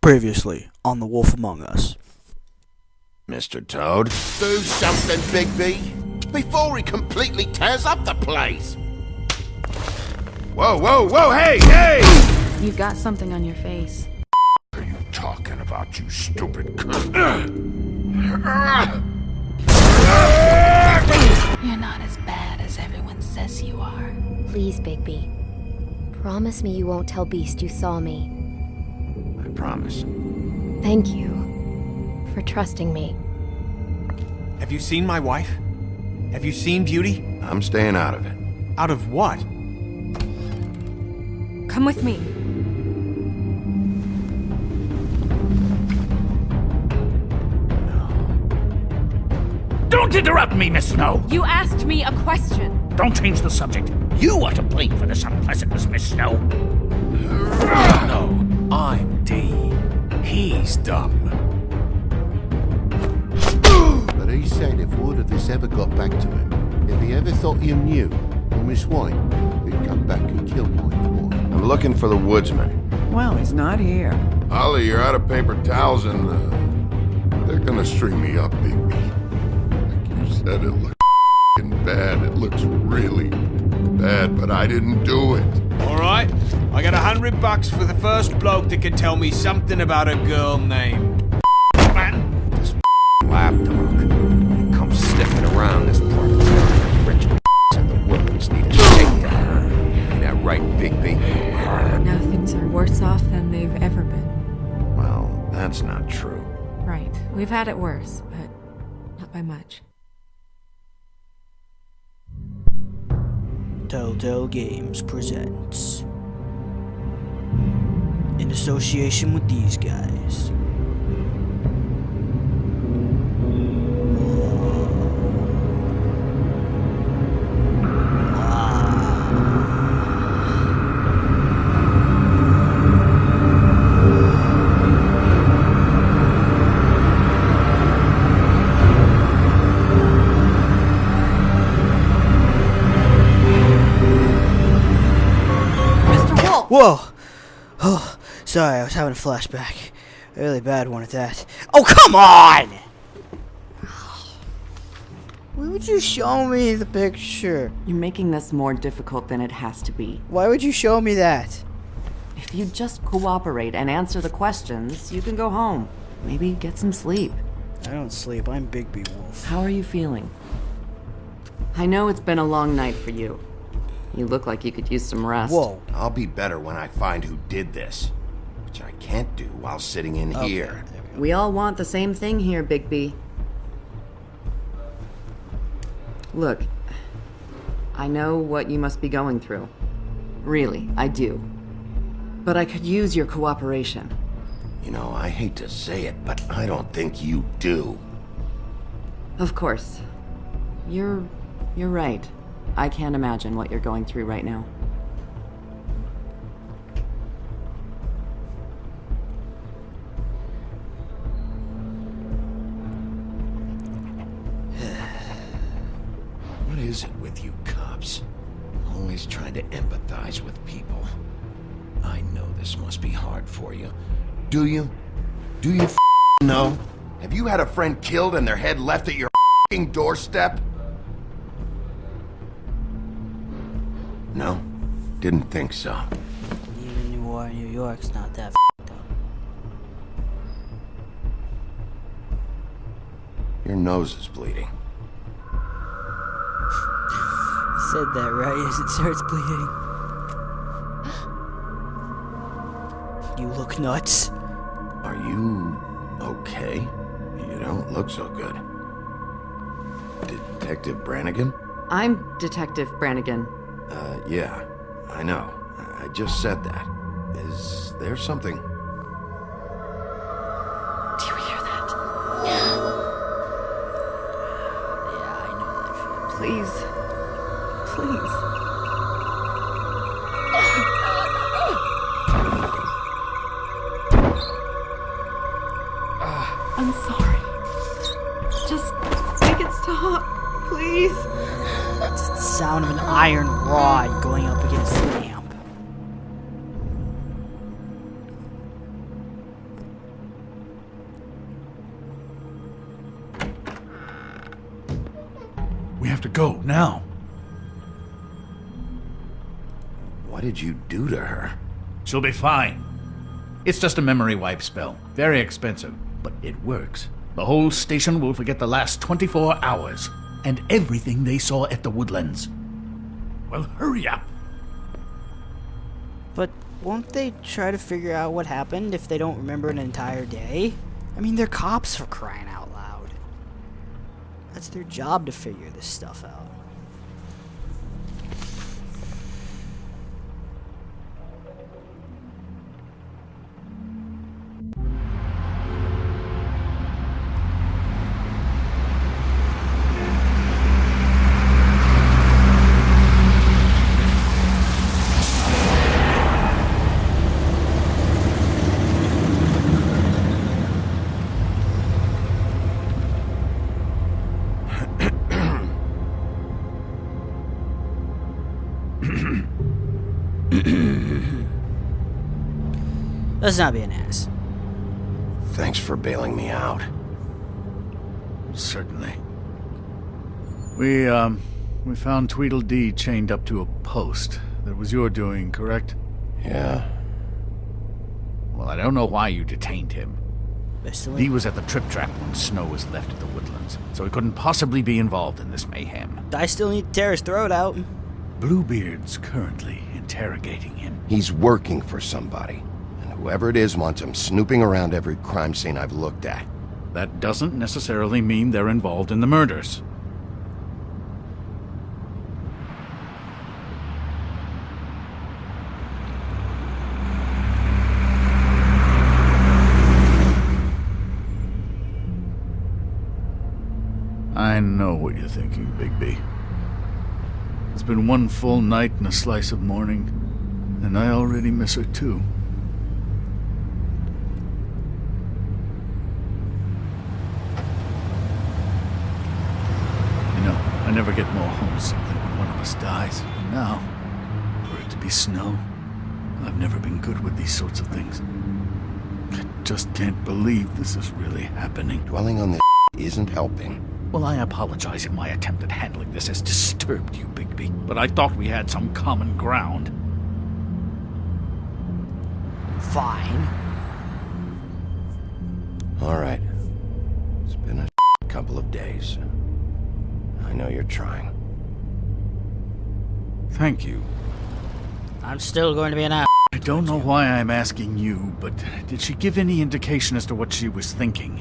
Previously on The Wolf Among Us. Mr. Toad? Do something, Bigby, before he completely tears up the place. Whoa, whoa, whoa, hey! You've got something on your face. What are you talking about, you stupid cunt? You're not as bad as everyone says you are. Please, Bigby. Promise me you won't tell Beast you saw me. I promise. Thank you for trusting me. Have you seen my wife? Have you seen Beauty? I'm staying out of it. Out of what? Come with me. Don't interrupt me, Miss Snow! You asked me a question. Don't change the subject. You are to blame for this unpleasantness, Miss Snow. No, I'm D. He's dumb. But he said if word of this ever got back to him, if he ever thought you knew, or Miss White, he'd come back and kill my boy. I'm looking for the woodsman. Well, he's not here. Ollie, you're out of paper towels and, they're gonna string me up, Bigby. Like you said, it looked bad. It looks really bad, but I didn't do it. Alright, I got $100 for the first bloke that can tell me something about a girl named man. This lapdog. He comes sniffing around this part of town. The richest in the world need a shakedown. Ain't that right, Bigby? Now things are worse off than they've ever been. Well, that's not true. Right. We've had it worse, but not by much. Telltale Games presents, in association with these guys, Whoa! Oh, sorry, I was having a flashback. A really bad one at that. Oh, come on! Why would you show me the picture? You're making this more difficult than it has to be. Why would you show me that? If you just cooperate and answer the questions, you can go home. Maybe get some sleep. I don't sleep. I'm Bigby Wolf. How are you feeling? I know it's been a long night for you. You look like you could use some rest. Whoa. I'll be better when I find who did this, which I can't do while sitting in here. We all want the same thing here, Bigby. Look, I know what you must be going through. Really, I do. But I could use your cooperation. You know, I hate to say it, but I don't think you do. Of course. You're right. I can't imagine what you're going through right now. What is it with you cops? Always trying to empathize with people. I know this must be hard for you. Do you? Do you know? Have you had a friend killed and their head left at your doorstep? No? Didn't think so. Even New York's not that up. Your nose is bleeding. You said that right as it starts bleeding. You look nuts. Are you okay? You don't look so good. Detective Brannigan? I'm Detective Brannigan. Yeah, I know. I just said that. Is there something? Do you hear that? Yeah, I know that feeling. Please. Please. I'm sorry. Just make it stop, please. It's the sound of an iron rod going up against the lamp. have to go, now. What did you do to her? She'll be fine. It's just a memory wipe spell. Very expensive, but it works. The whole station will forget the last 24 hours and everything they saw at the Woodlands. Well, hurry up. But won't they try to figure out what happened if they don't remember an entire day? I mean, they're cops, for crying out loud. That's their job to figure this stuff out. Let's not be an ass. Thanks for bailing me out. Certainly. We found Tweedledee chained up to a post. That was your doing, correct? Yeah. Well, I don't know why you detained him. Best He was at the Trip Trap when Snow was left at the Woodlands, so he couldn't possibly be involved in this mayhem. I still need to tear his throat out. Bluebeard's currently interrogating him. He's working for somebody. And whoever it is wants him snooping around every crime scene I've looked at. That doesn't necessarily mean they're involved in the murders. I know what you're thinking, Bigby. It's been one full night and a slice of morning, and I already miss her too. You know, I never get more homesick than when one of us dies. And now, for it to be Snow, I've never been good with these sorts of things. I just can't believe this is really happening. Dwelling on this isn't helping. Well, I apologize if my attempt at handling this has disturbed you, Bigby, but I thought we had some common ground. Fine. All right. It's been a couple of days. I know you're trying. Thank you. I'm still going to be an ass. I don't know why I'm asking you, but did she give any indication as to what she was thinking?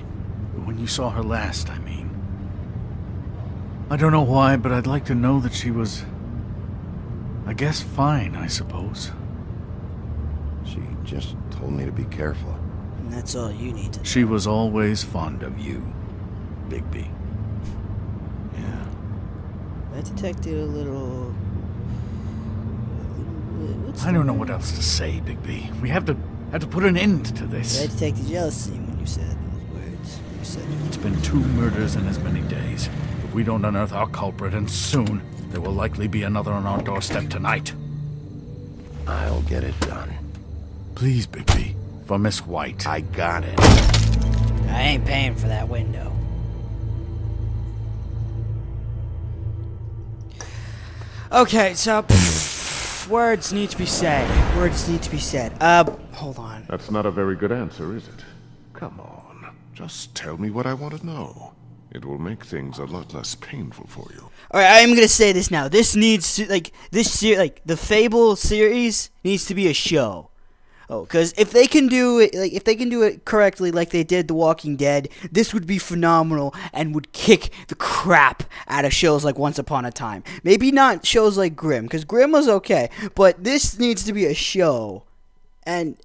When you saw her last, I mean. I don't know why, but I'd like to know that she was, I guess, fine, I suppose. She just told me to be careful. And that's all you need to know. She was always fond of you, Bigby. Yeah. I detected a little... I don't know what else to say, Bigby. We have to put an end to this. I detected jealousy when you said those words. You said It's been 2 murders in as many days. If we don't unearth our culprit, and soon, there will likely be another on our doorstep tonight. I'll get it done. Please, Bigby. For Miss White. I got it. I ain't paying for that window. Okay, so... words need to be said. Words need to be said. Hold on. That's not a very good answer, is it? Come on. Just tell me what I want to know. It will make things a lot less painful for you. Alright, I'm gonna say this now. This needs to, the Fable series needs to be a show. Oh, because if they can do it, if they can do it correctly, like they did The Walking Dead, this would be phenomenal and would kick the crap out of shows like Once Upon a Time. Maybe not shows like Grimm, because Grimm was okay, but this needs to be a show. And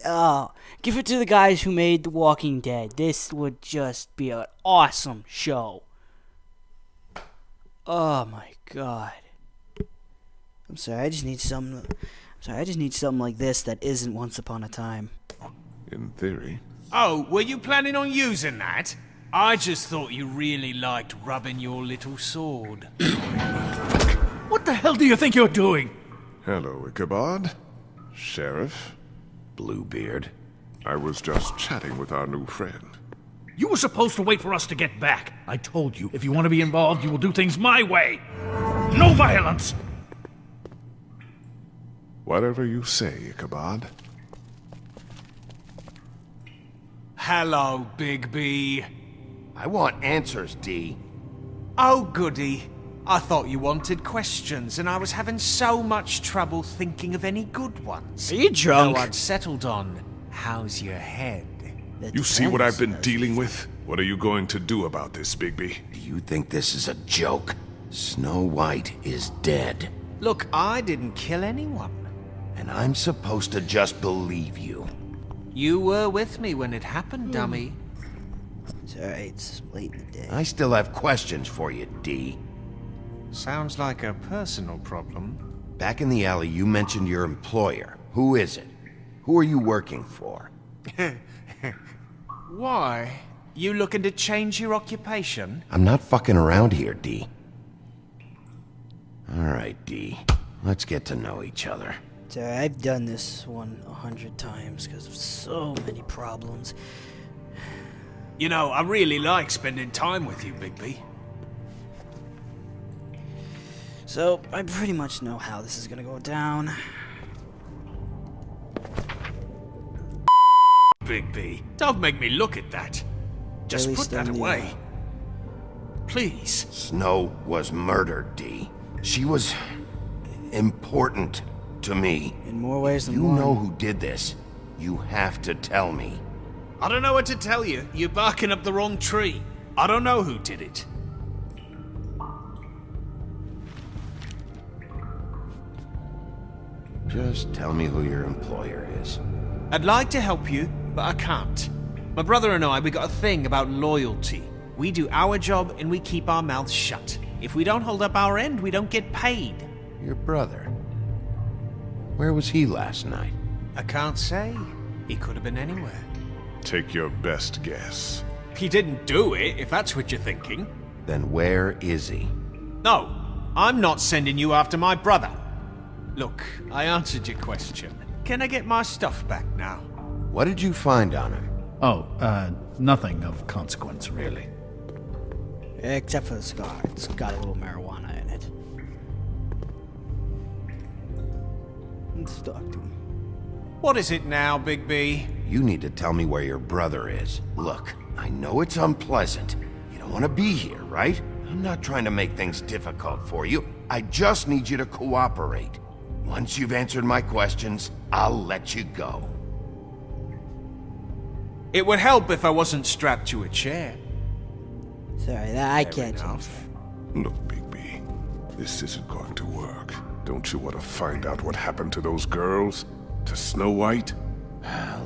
give it to the guys who made The Walking Dead. This would just be an awesome show. Oh my god. I'm sorry, I just need something like this that isn't Once Upon a Time. In theory. Oh, were you planning on using that? I just thought you really liked rubbing your little sword. What the hell do you think you're doing? Hello, Ichabod. Sheriff. Bluebeard. I was just chatting with our new friend. You were supposed to wait for us to get back. I told you, if you want to be involved, you will do things my way. No violence! Whatever you say, Ichabod. Hello, Bigby. I want answers, D. Oh, goody. I thought you wanted questions, and I was having so much trouble thinking of any good ones. Are you drunk? So I'd settled on, how's your head? That You see what I've been depends. dealing with? What are you going to do about this, Bigby? Do you think this is a joke? Snow White is dead, Look, I didn't kill anyone. and I'm supposed to just believe you. You were with me when it happened, dummy. It's alright, it's late in the day. I still have questions for you, D. Sounds like a personal problem. Back in the alley, you mentioned your employer. Who is it? Who are you working for? Why? You looking to change your occupation? I'm not fucking around here, D. All right, D. Let's get to know each other. It's alright, I've done this one 100 times because of so many problems. You know, I really like spending time with you, Bigby. So, I pretty much know how this is gonna go down. Bigby, don't make me look at that. Just At put least that I knew. away. Please. Snow was murdered, D. She was important to me. In more ways than You one. know who did this. You have to tell me. I don't know what to tell you. You're barking up the wrong tree. I don't know who did it. Just tell me who your employer is. I'd like to help you, but I can't. My brother and I, we got a thing about loyalty. We do our job and we keep our mouths shut. If we don't hold up our end, we don't get paid. Your brother. Where was he last night? I can't say. He could have been anywhere. Take your best guess. He didn't do it, if that's what you're thinking. Then where is he? No, I'm not sending you after my brother. Look, I answered your question. Can I get my stuff back now? What did you find on him? Oh, nothing of consequence, really. Except for the scar. It's got a little marijuana in it. Let's talk to him. What is it now, Bigby? You need to tell me where your brother is. Look, I know it's unpleasant. You don't want to be here, right? I'm not trying to make things difficult for you. I just need you to cooperate. Once you've answered my questions, I'll let you go. It would help if I wasn't strapped to a chair. Sorry, I Fair can't change enough. Look, Bigby, this isn't going to work. Don't you want to find out what happened to those girls? To Snow White?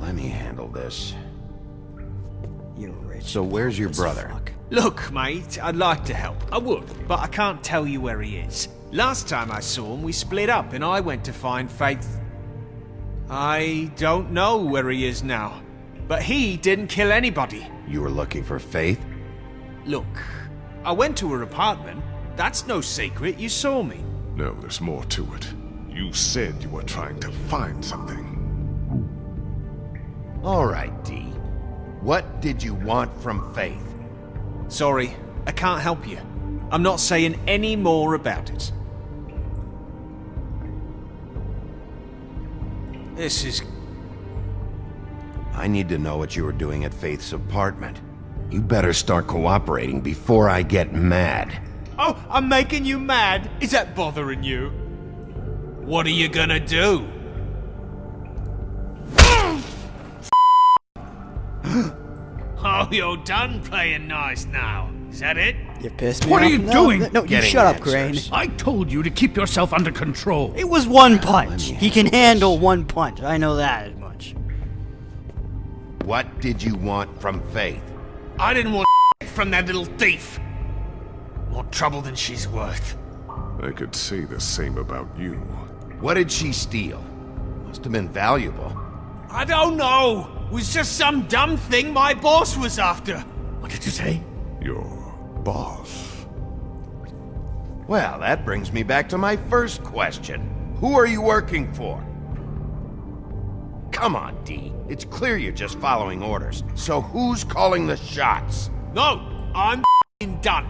Let me handle this. that. You're rich. So where's your as brother? fuck. Look, mate, I'd like to help. I would, but I can't tell you where he is. Last time I saw him, we split up and I went to find Faith. I don't know where he is now, but he didn't kill anybody. You were looking for Faith? Look, I went to her apartment. That's no secret, you saw me. No, there's more to it. You said you were trying to find something. All right, D. What did you want from Faith? Sorry, I can't help you. I'm not saying any more about it. This is... I need to know what you were doing at Faith's apartment. You better start cooperating before I get mad. Oh, I'm making you mad? Is that bothering you? What are you gonna do? Oh, you're done playing nice now. Is that it? You pissed me What are off. you No, doing? No, you Getting shut up, answers. Crane. I told you to keep yourself under control. It was one punch. me He can handle one punch. I know that much. What did you want from Faith? I didn't want from that little thief. More trouble than she's worth. I could say the same about you. What did she steal? Must have been valuable. I don't know. It was just some dumb thing my boss was after. What did you say? Your boss. Well, that brings me back to my first question. Who are you working for? Come on, D. It's clear you're just following orders. So who's calling the shots? No, I'm done.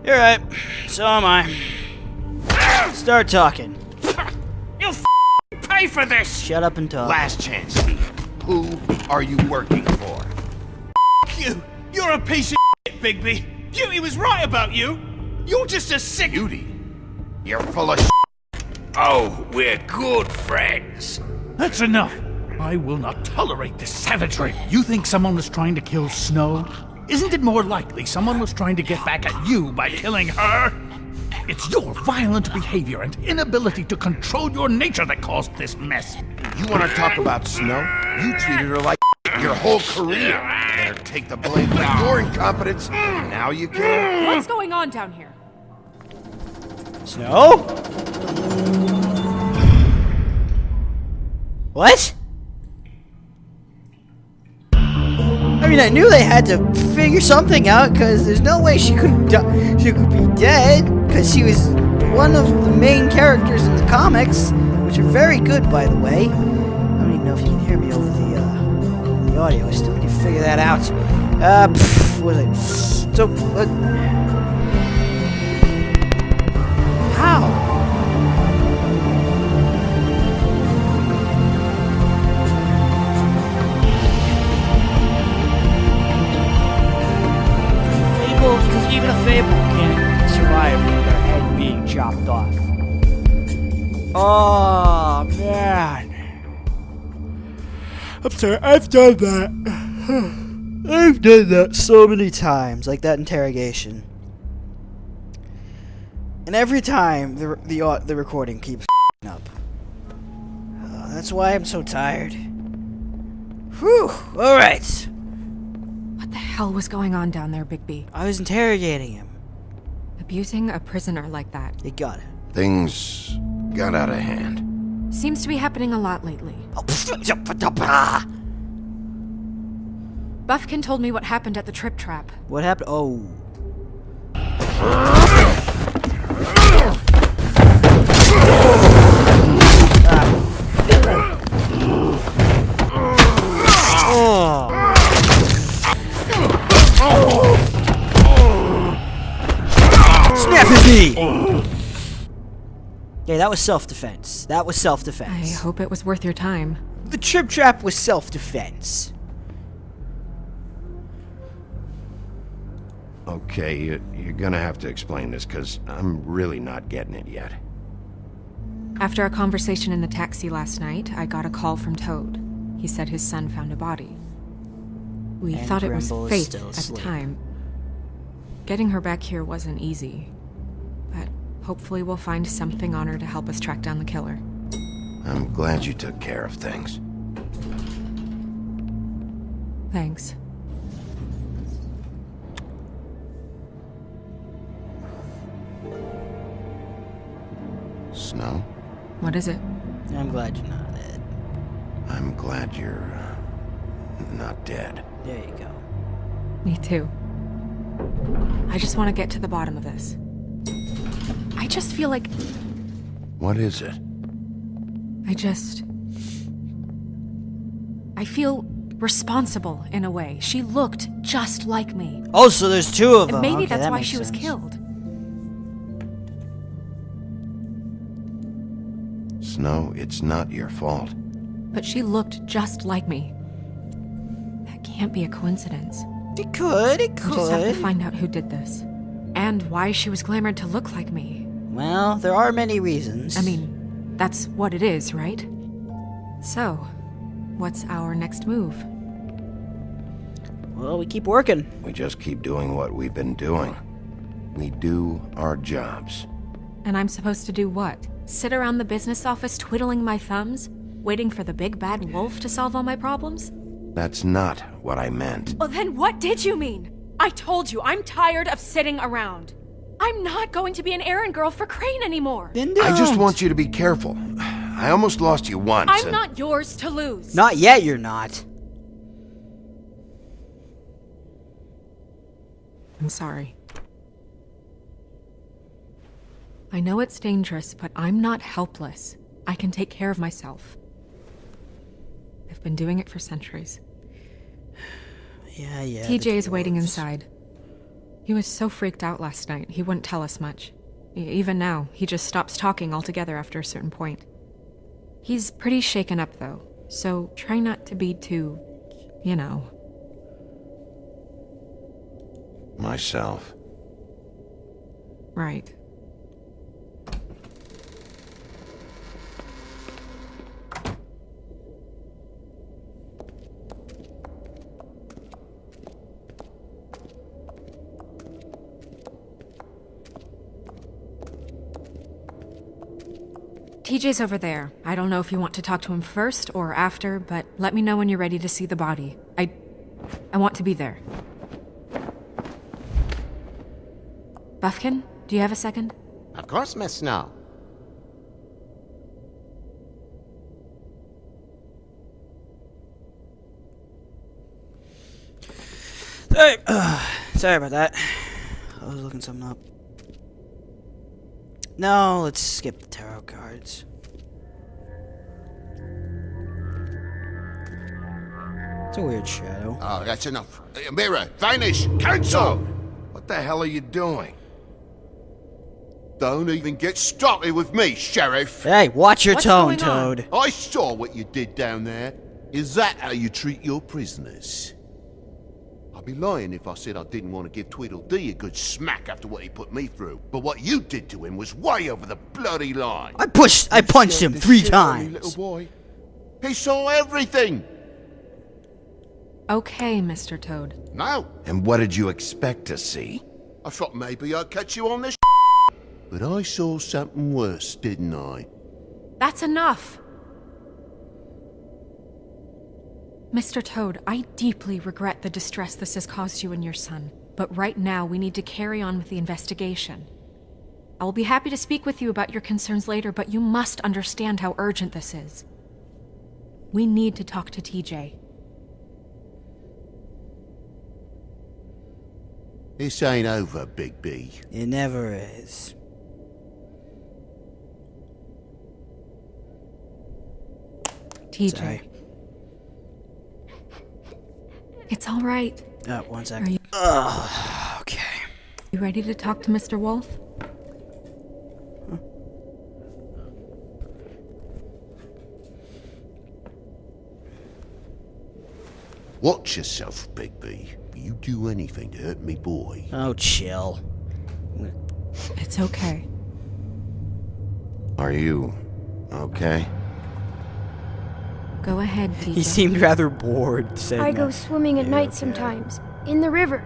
You're right. So am I. Start talking. You'll pay for this. Shut up and talk. Last chance, D. Who are you working for? You. You're a piece of shit, Bigby. Beauty was right about you. You're just a sick. Beauty? You're full of Oh, we're good friends. That's enough. I will not tolerate this savagery. You think someone was trying to kill Snow? Isn't it more likely someone was trying to get back at you by killing her? It's your violent behavior and inability to control your nature that caused this mess. You want to talk about Snow? You treated her like your whole career. Better take the blame for your incompetence. Now you can. What's going on down here? Snow? What? I mean, I knew they had to figure something out, because there's no way she could be dead, because she was one of the main characters in the comics, which are very good, by the way. I don't even know if you can hear me over the audio. I still need to figure that out. What was it? So, how? Because even a Fable can't survive with their head being chopped off. Oh, man. I'm sorry, I've done that. I've done that so many times, like that interrogation. And every time, the recording keeps up. That's why I'm so tired. Whew, alright. What the hell was going on down there, Bigby? I was interrogating him. Abusing a prisoner like that. They got it. Things got out of hand. Seems to be happening a lot lately. Buffkin told me what happened at the Trip Trap. What happened? Oh. Snap his knee! Yeah, that was self-defense. That was self-defense. I hope it was worth your time. The Trip Trap was self-defense. Okay, you're gonna have to explain this, because I'm really not getting it yet. After a conversation in the taxi last night, I got a call from Toad. He said his son found a body. We And thought it was Grimble is Faith still at the asleep. time. Getting her back here wasn't easy. But hopefully we'll find something on her to help us track down the killer. I'm glad you took care of things. Thanks. Snow, What is it? I'm glad you're not dead. I'm glad you're not dead. There you go. Me too. I just want to get to the bottom of this. I just feel like What is it? I feel responsible in a way. She looked just like me. Oh, so there's two of them. And maybe Okay, that's that why makes she was sense. killed. Snow, it's not your fault. But she looked just like me. That can't be a coincidence. It could. We just have to find out who did this. And why she was glamored to look like me. Well, there are many reasons. I mean, that's what it is, right? So, what's our next move? well, we keep working. We just keep doing what we've been doing. We do our jobs. And I'm supposed to do what? Sit around the business office twiddling my thumbs? Waiting for the big bad wolf to solve all my problems? That's not what I meant. Well, then what did you mean? I told you, I'm tired of sitting around. I'm not going to be an errand girl for Crane anymore. Then I just don't. want you to be careful. I almost lost you once. I'm and- not yours to lose. Not yet, you're not. I'm sorry. I know it's dangerous, but I'm not helpless. I can take care of myself. been doing it for centuries. Yeah. TJ the is waiting dwarves. inside. He was so freaked out last night, he wouldn't tell us much. Even now, he just stops talking altogether after a certain point. He's pretty shaken up, though, so try not to be too, you know. Myself. Right. TJ's over there. I don't know if you want to talk to him first or after, but let me know when you're ready to see the body. I want to be there. Buffkin, do you have a second? Of course, Miss Snow. Sorry about that. I was looking something up. No, let's skip the tarot cards. It's a weird shadow. Oh, that's enough. Mirror, vanish, cancel! What the hell are you doing? Don't even get started with me, Sheriff. Hey, watch your What's tone, going on? Toad. I saw what you did down there. Is that how you treat your prisoners? I'd be lying if I said I didn't want to give Tweedledee a good smack after what he put me through. But what you did to him was way over the bloody line. I punched him Scared the 3 shit out of me, times. little boy. He saw everything. Okay, Mr. Toad. No, And what did you expect to see? I thought maybe I'd catch you on this. But I saw something worse, didn't I? That's enough! Mr. Toad, I deeply regret the distress this has caused you and your son, but right now we need to carry on with the investigation. I will be happy to speak with you about your concerns later, but you must understand how urgent this is. We need to talk to TJ. This ain't over, Big B. It never is. TJ. Sorry. It's all right. One Are second. you, Okay. you ready to talk to Mr. Wolf? Watch yourself, Big B. You do anything to hurt me, boy. Oh, chill. It's okay. Are you okay? Go ahead, TJ. He seemed rather bored. Saying I go that. swimming at night okay. sometimes. In the river.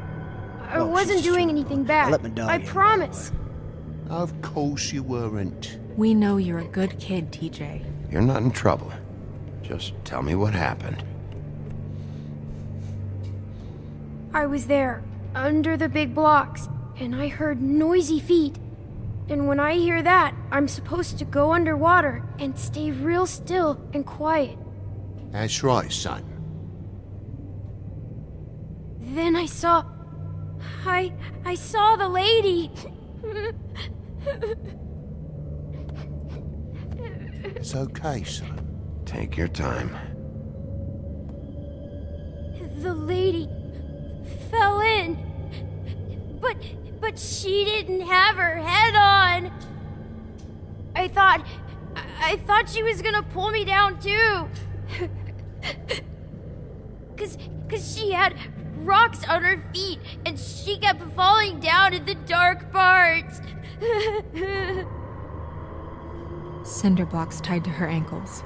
I Oh, wasn't she's doing true. anything I bad. let my dog I in. promise. Of course you weren't. We know you're a good kid, TJ. You're not in trouble. Just tell me what happened. I was there, under the big blocks, and I heard noisy feet. And when I hear that, I'm supposed to go underwater and stay real still and quiet. That's right, son. Then I saw... I saw the lady. It's okay, son. Take your time. The lady fell in. But she didn't have her head on. I thought she was gonna pull me down too. Cause she had rocks on her feet and she kept falling down in the dark parts. Cinder blocks tied to her ankles.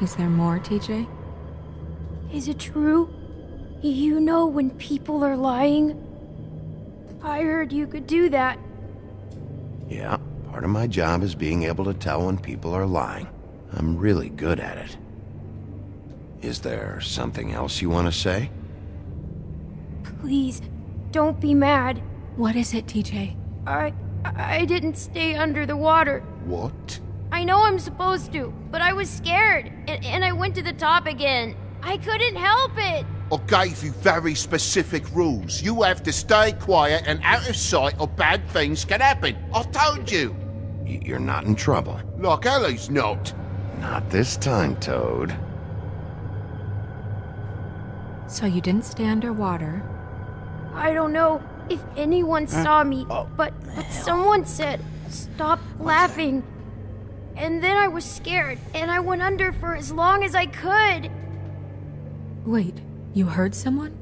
Is there more, TJ? Is it true? You know when people are lying? I heard you could do that. Yeah, part of my job is being able to tell when people are lying. I'm really good at it. Is there something else you want to say? Please, don't be mad. What is it, TJ? I didn't stay under the water. What? I know I'm supposed to, but I was scared, and I went to the top again. I couldn't help it. I gave you very specific rules. You have to stay quiet and out of sight or bad things can happen. I told you. You're not in trouble. Like Ellie's not. Not this time, Toad. So you didn't stay underwater. I don't know if anyone saw me, but someone said, "Stop laughing." And then I was scared, and I went under for as long as I could. Wait, you heard someone?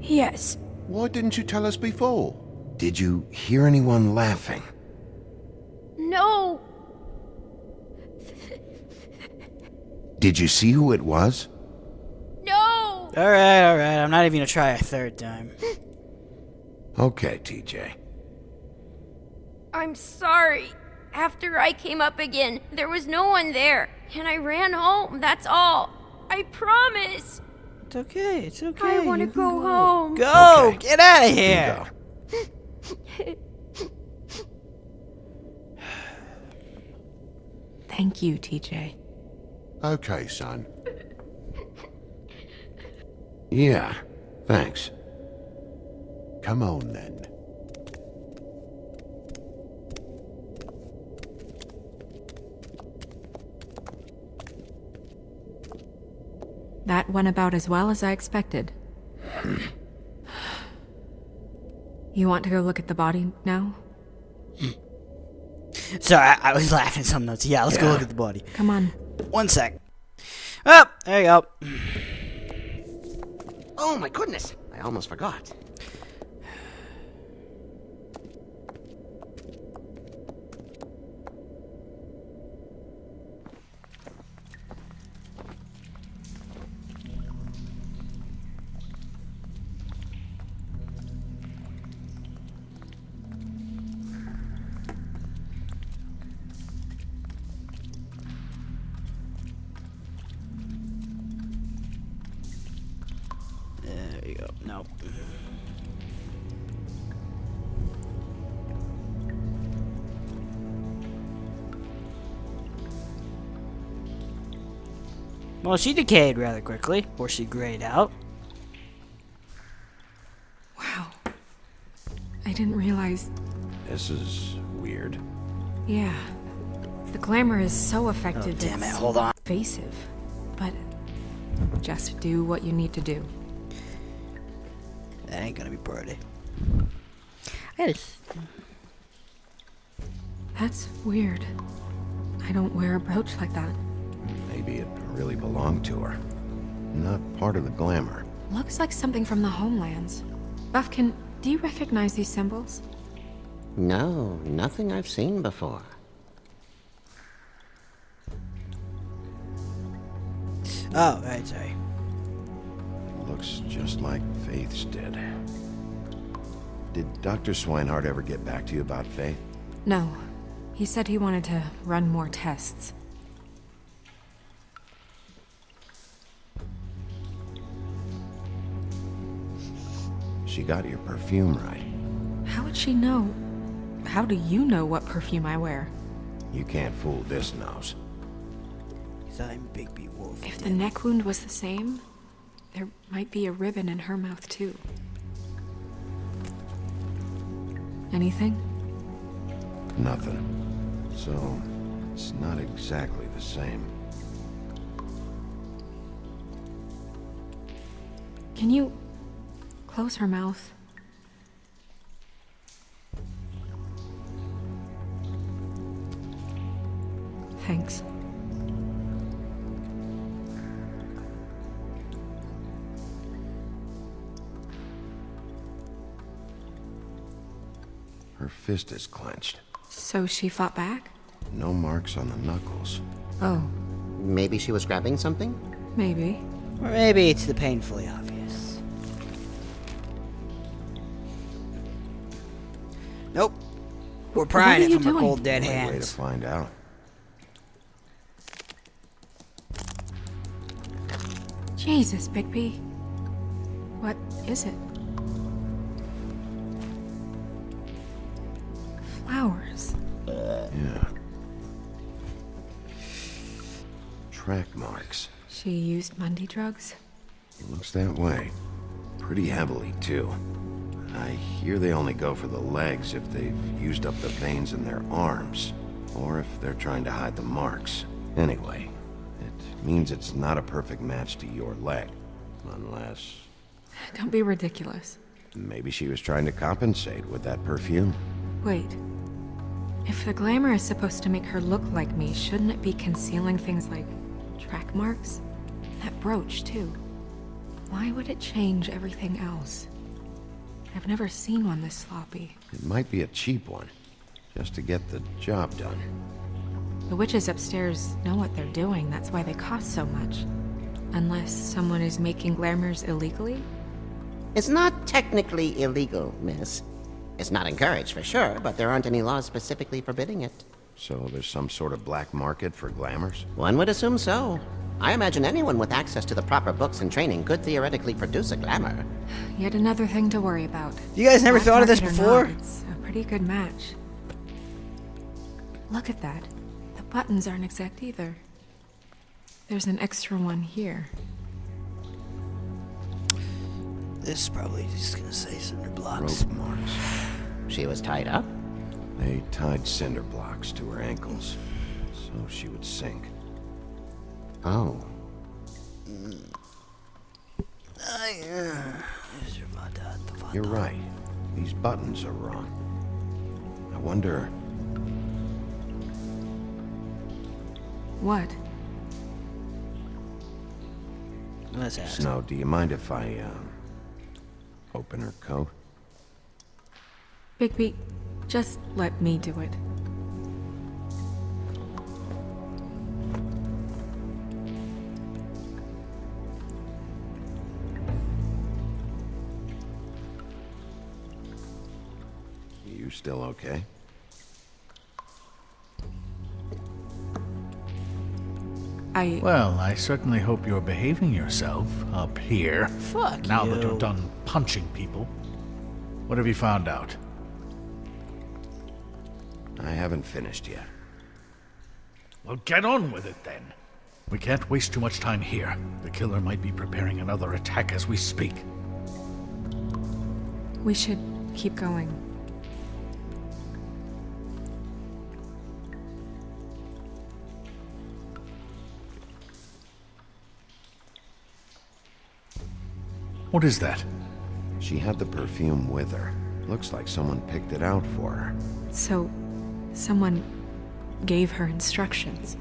Yes. Why didn't you tell us before? Did you hear anyone laughing? No. Did you see who it was? No. Alright, I'm not even gonna try a third time. Okay, TJ. I'm sorry. After I came up again, there was no one there, and I ran home, that's all. I promise. It's okay. I want to you can go home. Go! Okay. Get out of You here! go. Thank you, TJ. Okay, son. Yeah, thanks. Come on, then. That went about as well as I expected. You want to go look at the body now? Sorry, I was laughing at something else. Yeah, let's go look at the body. Come on. 1 sec. Oh, there you go. Oh my goodness, I almost forgot. There you go. No. Well, she decayed rather quickly, or she grayed out. Wow. I didn't realize. This is weird. Yeah. The glamour is so effective. Oh, damn it, it's hold on. Invasive. But just do what you need to do. That ain't gonna be pretty. That's weird. I don't wear a brooch like that. Maybe it really belonged to her. Not part of the glamour. Looks like something from the homelands. Buffkin, do you recognize these symbols? No, nothing I've seen before. Oh, right, sorry. Looks just like Faith's did. Did Dr. Swinehart ever get back to you about Faith? No. He said he wanted to run more tests. She got your perfume right. How would she know? How do you know what perfume I wear? You can't fool this nose. 'Cause I'm Bigby Wolf. If the neck wound was the same, there might be a ribbon in her mouth too. Anything? Nothing. So, it's not exactly the same. Can you close her mouth? Thanks. Her fist is clenched. So she fought back? No marks on the knuckles. Oh, Maybe she was grabbing something? maybe. Or maybe it's the painfully obvious. Nope. We're prying are it you from her doing? cold dead Only way to hands. find out. Jesus, Bigby. What is it? Flowers. Yeah. Track marks. She used Mundy drugs? Looks that way. Pretty heavily, too. I hear they only go for the legs if they've used up the veins in their arms, or if they're trying to hide the marks. Anyway, it means it's not a perfect match to your leg. Unless... Don't be ridiculous. Maybe she was trying to compensate with that perfume. Wait. If the glamour is supposed to make her look like me, shouldn't it be concealing things like track marks? That brooch, too. Why would it change everything else? I've never seen one this sloppy. It might be a cheap one, just to get the job done. The witches upstairs know what they're doing, that's why they cost so much. Unless someone is making glamours illegally? It's not technically illegal, miss. It's not encouraged for sure, but there aren't any laws specifically forbidding it. So there's some sort of black market for glamours? One would assume so. I imagine anyone with access to the proper books and training could theoretically produce a glamour. Yet another thing to worry about. You guys never Black thought of this market or before? not, it's a pretty good match. Look at that. The buttons aren't exact either. There's an extra one here. This is probably just gonna say cinder blocks. Rope marks. She was tied up? They tied cinder blocks to her ankles, so she would sink. Oh. You're right. These buttons are wrong. I wonder... What? Let's ask. Snow, do you mind if I, open her coat? Bigby, just let me do it. You still okay? Well, I certainly hope you're behaving yourself up here. Fuck now you. that you're done punching people. What have you found out? I haven't finished yet. Well, get on with it then. We can't waste too much time here. The killer might be preparing another attack as we speak. We should keep going. What is that? She had the perfume with her. Looks like someone picked it out for her. So, someone gave her instructions.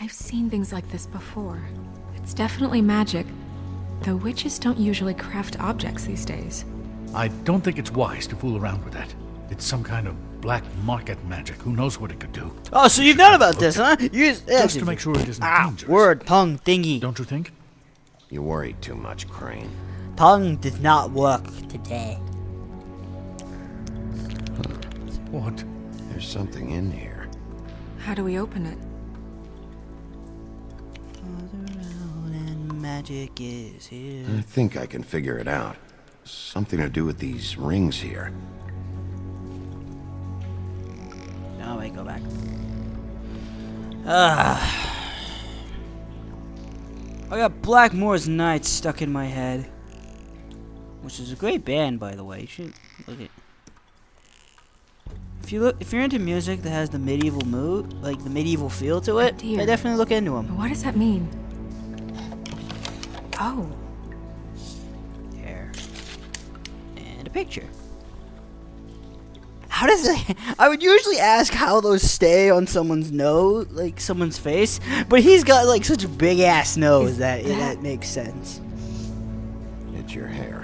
I've seen things like this before. It's definitely magic, though witches don't usually craft objects these days. I don't think it's wise to fool around with that. It's some kind of black market magic. Who knows what it could do? Oh, so you've known about this, huh? You Just to make sure it isn't dangerous. Word, tongue thingy. Don't you think? You worried too much, Crane. Tongue did not work today. What? There's something in here. How do we open it? And magic is here. I think I can figure it out. Something to do with these rings here. Oh, wait, go back. I got Blackmore's Night stuck in my head. Which is a great band, by the way. You should look at. If you're into music that has the medieval mood, like the medieval feel to it, dear. I definitely look into them. What does that mean? Oh. Hair. And a picture. How does it? I would usually ask how those stay on someone's nose, like someone's face, but he's got like such a big ass nose that that makes sense. It's your hair.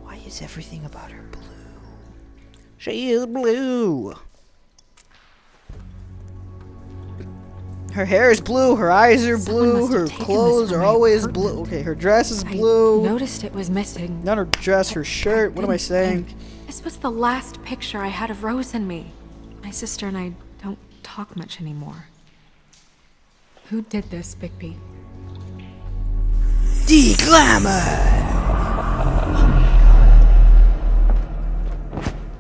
Why is everything about her blue? She is blue. Her hair is blue, her eyes are blue, must have her taken clothes this are from my always apartment. blue. Okay, her dress is I blue. noticed it was missing. Not her dress, her shirt. What am I Didn't saying? think. This was the last picture I had of Rose and me. My sister and I don't talk much anymore. Who did this, Bigby? Declamor!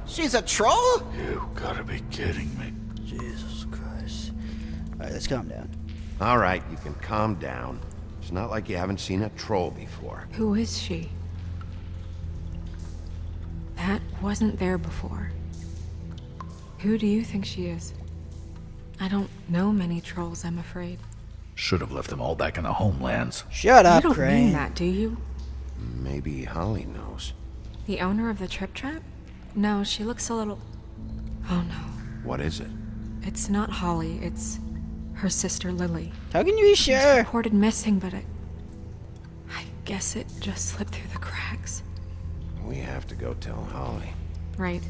She's a troll? You gotta be kidding me. Jesus Christ. Alright, let's calm down. All right, you can calm down. It's not like you haven't seen a troll before. Who is she? Kat wasn't there before. Who do you think she is? I don't know many trolls, I'm afraid. Should have left them all back in the homelands. Shut You up, don't Crane. mean that, do you? Maybe Holly knows. The owner of the Trip Trap? No, she looks a little... Oh no. What is it? It's not Holly, it's her sister Lily. How can you be She was sure? reported missing, but I guess it just slipped through the cracks. We have to go tell Holly. Right.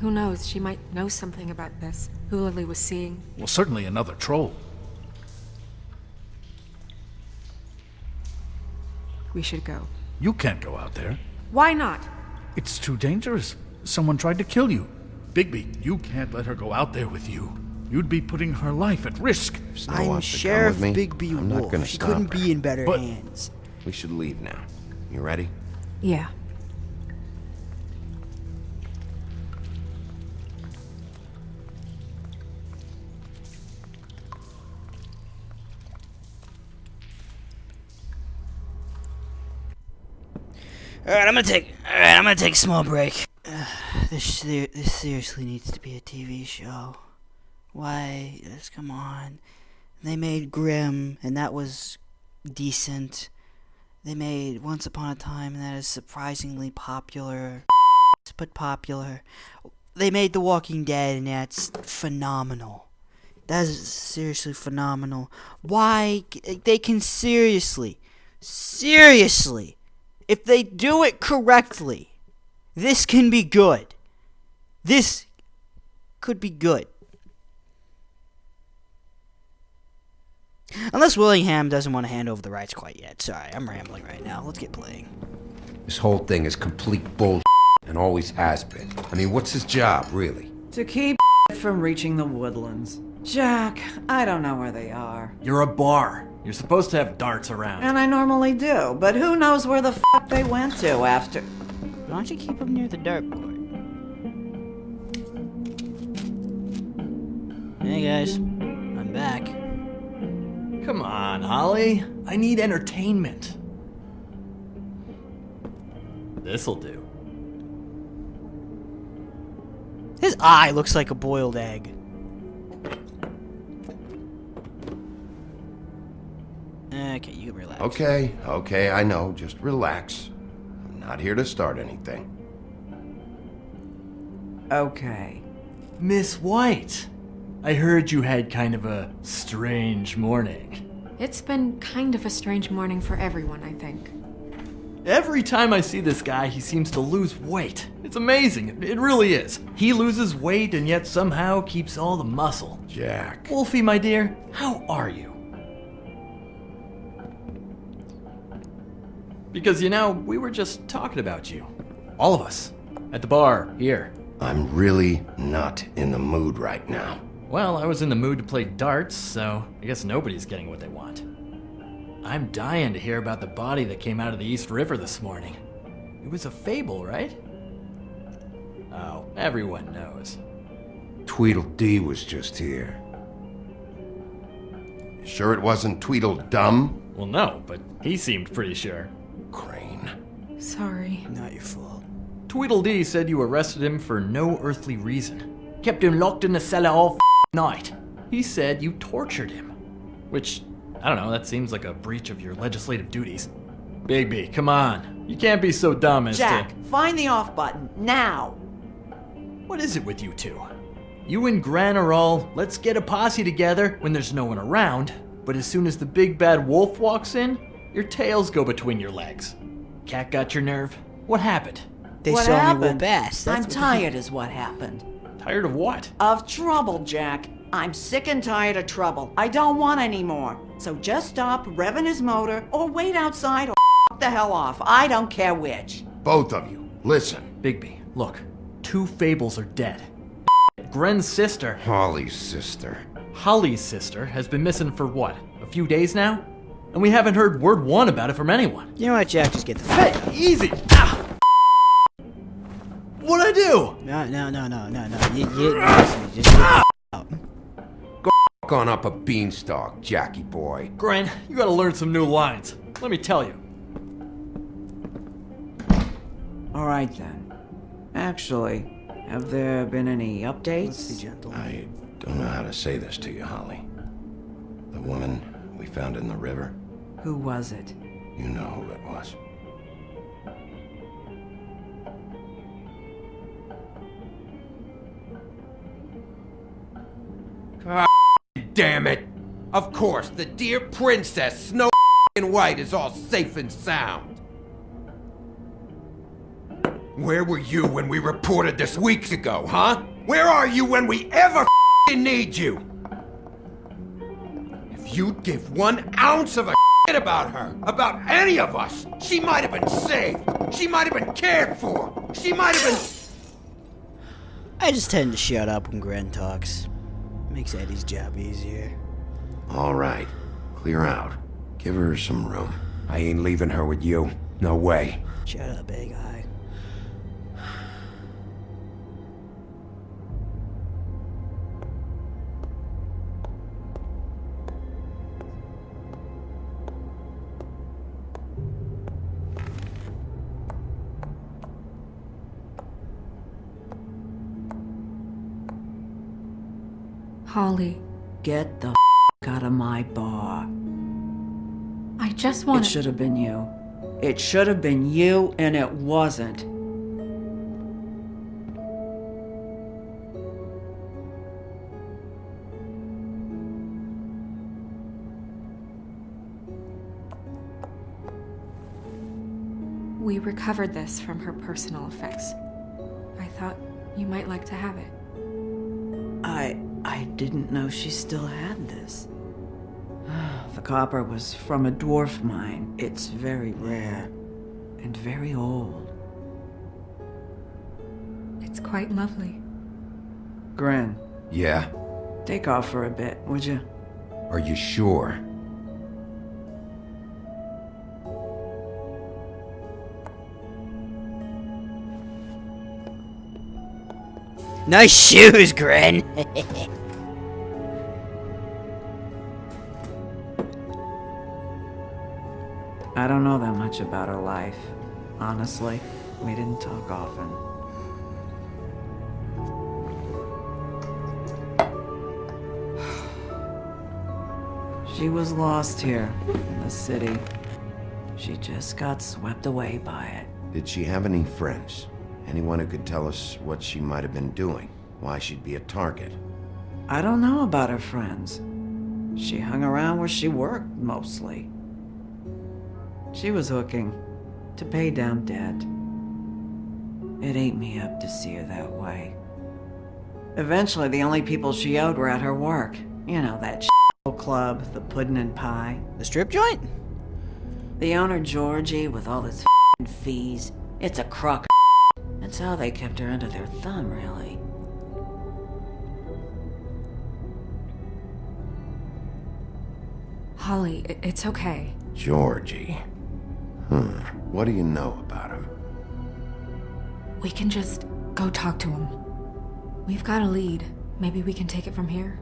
Who knows, she might know something about this. Who Lily was seeing. Well, certainly another troll. We should go. You can't go out there. Why not? It's too dangerous. Someone tried to kill you. Bigby, you can't let her go out there with you. You'd be putting her life at risk. If Snow I'm wants to come Sheriff with me, Bigby I'm not Wolf. gonna She stop couldn't her. be in better But- hands. We should leave now. You ready? Yeah. Alright, I'm gonna take a small break. This seriously needs to be a TV show. Why? Just come on. They made Grimm, and that was decent. They made Once Upon a Time, and that is surprisingly popular. But popular. They made The Walking Dead, and that's phenomenal. That is seriously phenomenal. Why? They can seriously, if they do it correctly, this can be good. This could be good. Unless Willingham doesn't want to hand over the rights quite yet. Sorry, I'm rambling right now. Let's get playing. This whole thing is complete bullshit and always has been. I mean, what's his job, really? To keep from reaching the woodlands. Jack, I don't know where they are. You're a bar. You're supposed to have darts around. And I normally do, but who knows where the fuck they went to after. Why don't you keep them near the dartboard? Hey guys, I'm back. Come on, Holly. I need entertainment. This'll do. His eye looks like a boiled egg. Okay, you can relax. Okay, I know. Just relax. I'm not here to start anything. Okay. Miss White, I heard you had kind of a strange morning. It's been kind of a strange morning for everyone, I think. Every time I see this guy, he seems to lose weight. It's amazing. It really is. He loses weight and yet somehow keeps all the muscle. Jack. Wolfie, my dear, how are you? Because, you know, we were just talking about you. All of us. At the bar, here. I'm really not in the mood right now. Well, I was in the mood to play darts, so I guess nobody's getting what they want. I'm dying to hear about the body that came out of the East River this morning. It was a fable, right? Oh, everyone knows. Tweedledee was just here. Sure it wasn't Tweedledum? Well, no, but he seemed pretty sure. Crane. Sorry. Not your fault. Tweedledee said you arrested him for no earthly reason. Kept him locked in the cellar all night. He said you tortured him. Which, I don't know, that seems like a breach of your legislative duties. Bigby, come on. You can't be so dumb as Jack, to... find the off button, now! What is it with you two? You and Gran are all, let's get a posse together when there's no one around, but as soon as the big bad wolf walks in, your tails go between your legs. Cat got your nerve? What happened? They What saw me happened? whoop ass. That's I'm what tired is what happened. Tired of what? Of trouble, Jack. I'm sick and tired of trouble. I don't want any more. So just stop revving his motor, or wait outside, or the hell off. I don't care which. Both of you, listen. Bigby, look. 2 fables are dead. Gren's sister, Holly's sister. Holly's sister, has been missing for what? A few days now? And we haven't heard word one about it from anyone. You know what, Jack? Just get the fuck out. Easy! Ah! What'd I do? No. You just get the fuck out. Fuck on up a beanstalk, Jackie boy. Gren, you gotta learn some new lines. Let me tell you. All right then. Actually, have there been any updates? Let's be gentle. I don't know how to say this to you, Holly. The woman we found in the river, Who was it? you know who it was. Damn it! Of course, the dear princess, Snow White, is all safe and sound. Where were you when we reported this weeks ago, huh? Where are you when we ever need you? If you'd give 1 ounce of a about her, about any of us, she might have been saved. She might have been cared for. She might have been... I just tend to shut up when Gren talks. Makes Eddie's job easier. All right, clear out. Give her some room. I ain't leaving her with you. No way. Shut up, big eye. Holly, Get the out of my bar. I just It want should have been you. It should have been you, and it wasn't. We recovered this from her personal effects. I thought you might like to have it. I didn't know she still had this. The copper was from a dwarf mine. It's very rare and very old. It's quite lovely. Gren, Yeah? take off for a bit, would you? Are you sure? Nice shoes, Gren. I don't know that much about her life. Honestly, we didn't talk often. She was lost here in the city. She just got swept away by it. Did she have any friends? Anyone who could tell us what she might have been doing? Why she'd be a target? I don't know about her friends. She hung around where she worked, mostly. She was hooking to pay down debt. It ate me up to see her that way. Eventually, the only people she owed were at her work. You know, that club, the Puddin' and Pie. The strip joint? The owner, Georgie, with all his fees. It's a crock. That's how they kept her under their thumb, really. Holly, it's okay. Georgie. What do you know about him? We can just go talk to him. We've got a lead. Maybe we can take it from here.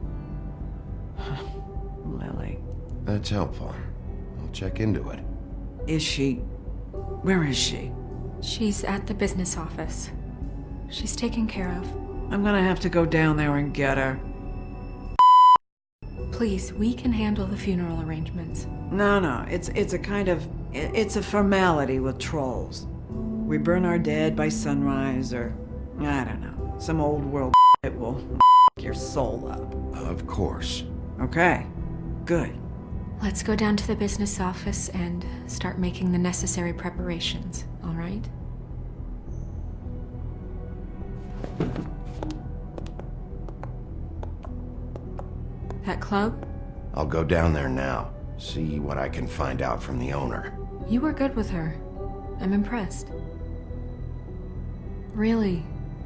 Lily. That's helpful. I'll check into it. Is she... Where is she? She's at the business office. She's taken care of. I'm gonna have to go down there and get her. Please, we can handle the funeral arrangements. No, it's a kind of... It's a formality with trolls. We burn our dead by sunrise, or... I don't know. Some old world that will your soul up. Of course. Okay, good. Let's go down to the business office and start making the necessary preparations, all right? That club? I'll go down there now. See what I can find out from the owner. You were good with her. I'm impressed. Really,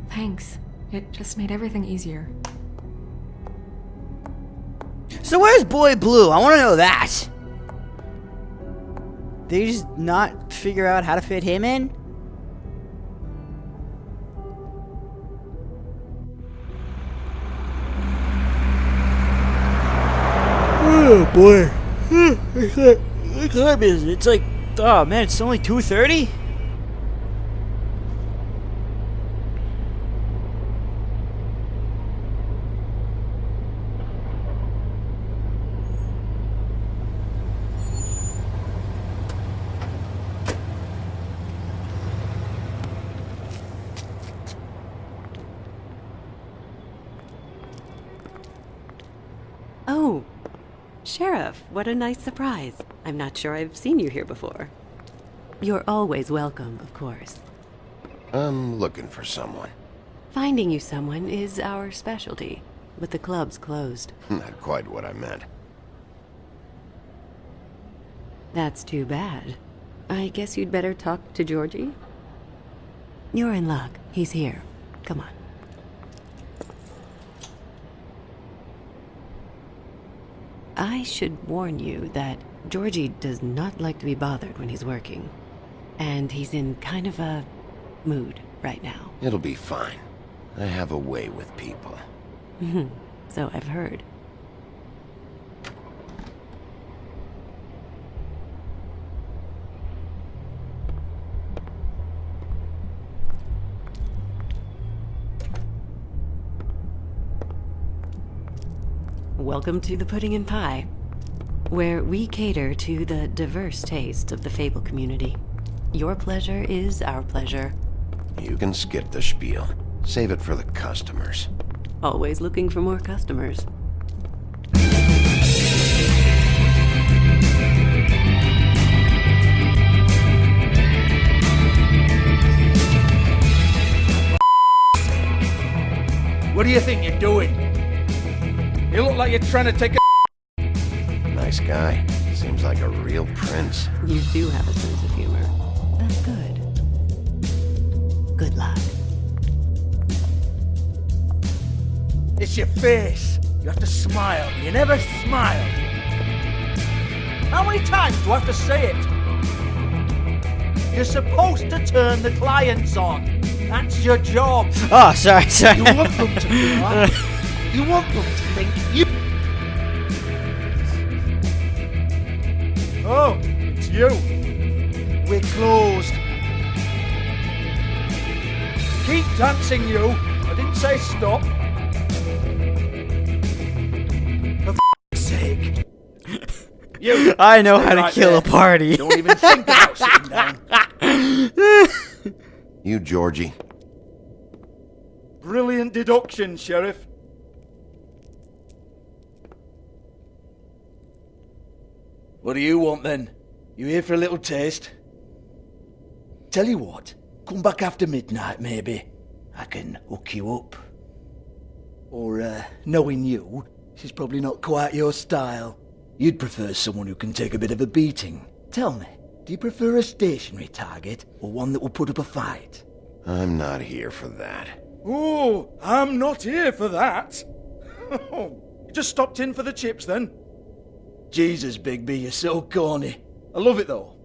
thanks. It just made everything easier. So where's Boy Blue? I want to know that. Did you just not figure out how to fit him in? Oh boy. What time is it? It's like, oh man, it's only 2:30? Sheriff, what a nice surprise. I'm not sure I've seen you here before. You're always welcome, of course. I'm looking for someone. Finding you someone is our specialty, but the club's closed. Not quite what I meant. That's too bad. I guess you'd better talk to Georgie? You're in luck. He's here. Come on. I should warn you that Georgie does not like to be bothered when he's working. And he's in kind of a mood right now. It'll be fine. I have a way with people. So I've heard. Welcome to the Pudding and Pie, where we cater to the diverse tastes of the Fable community. Your pleasure is our pleasure. You can skip the spiel. Save it for the customers. Always looking for more customers. What do you think you're doing? You look like you're trying to take a... Nice guy. Seems like a real prince. You do have a sense of humor. That's good. Good luck. It's your face. You have to smile. You never smile. How many times do I have to say it? You're supposed to turn the clients on. That's your job. Oh, sorry. You want them to feel happy. You want them to think you... Oh, it's you. We're closed. Keep dancing, you. I didn't say stop. For f***'s sake. You. I know how to right kill there. a party. Don't even think about sitting down. You, Georgie. Brilliant deduction, Sheriff. What do you want then? You here for a little taste? Tell you what, come back after midnight maybe. I can hook you up. Or, knowing you, she's probably not quite your style. You'd prefer someone who can take a bit of a beating. Tell me, do you prefer a stationary target or one that will put up a fight? I'm not here for that. Oh, I'm not here for that. You just stopped in for the chips then? Jesus, Bigby, you're so corny. I love it though.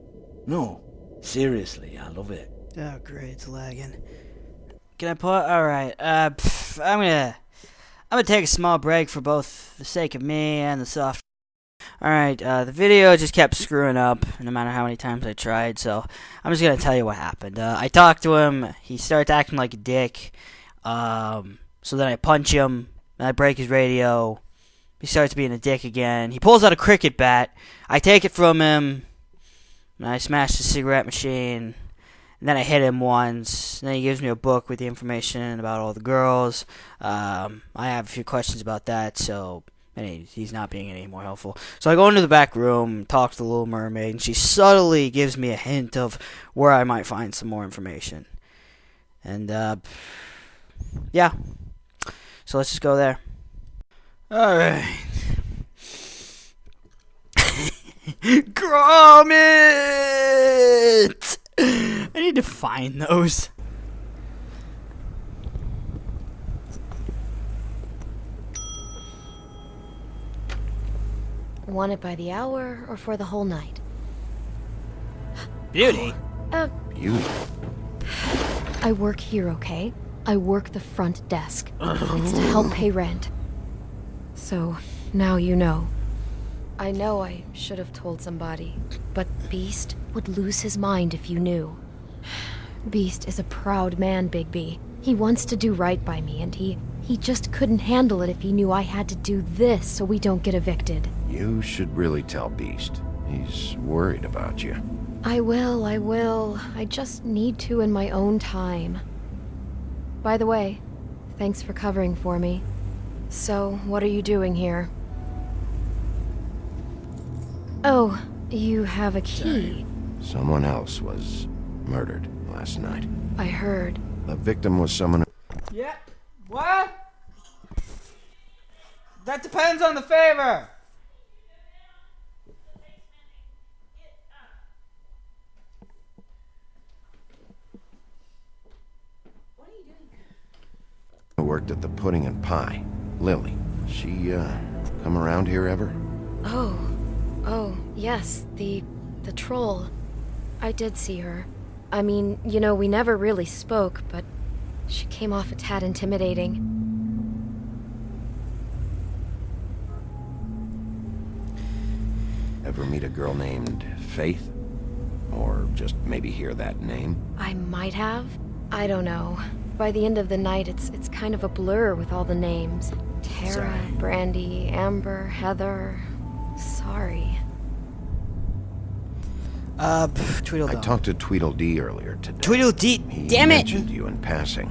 No, seriously, I love it. Oh, great, it's lagging. Can I put? All right. I'm gonna take a small break for both the sake of me and the soft. All right. The video just kept screwing up, no matter how many times I tried. So I'm just gonna tell you what happened. I talked to him. He starts acting like a dick. So then I punch him, and I break his radio. He starts being a dick again. He pulls out a cricket bat. I take it from him, and I smash the cigarette machine. And then I hit him once. And then he gives me a book with the information about all the girls. I have a few questions about that, so he's not being any more helpful. So I go into the back room, talk to the Little Mermaid, and she subtly gives me a hint of where I might find some more information. And, yeah. So let's just go there. Alright. Gromit! I need to find those. Want it by the hour or for the whole night? Beauty? Beauty? I work here, okay? I work the front desk. It's to help pay rent. So, now you know. I know I should have told somebody, but Beast would lose his mind if you knew. Beast is a proud man, Bigby. He wants to do right by me, and he just couldn't handle it if he knew I had to do this so we don't get evicted. You should really tell Beast. He's worried about you. I will. I just need to in my own time. By the way, thanks for covering for me. So, what are you doing here? Oh, you have a key. Someone else was murdered last night. I heard. The victim was someone Yeah. What? That depends on the favor. who worked at the Pudding and Pie. Lily. She, come around here ever? Oh, yes, the troll. I did see her. I mean, you know, we never really spoke, but she came off a tad intimidating. Ever meet a girl named Faith? Or just maybe hear that name? I might have. I don't know. By the end of the night, it's kind of a blur with all the names. Tara, Sorry. Brandy, Amber, Heather. Sorry. Tweedledum. I talked to Tweedledee earlier today. Tweedledee, He damn it! mentioned you in passing.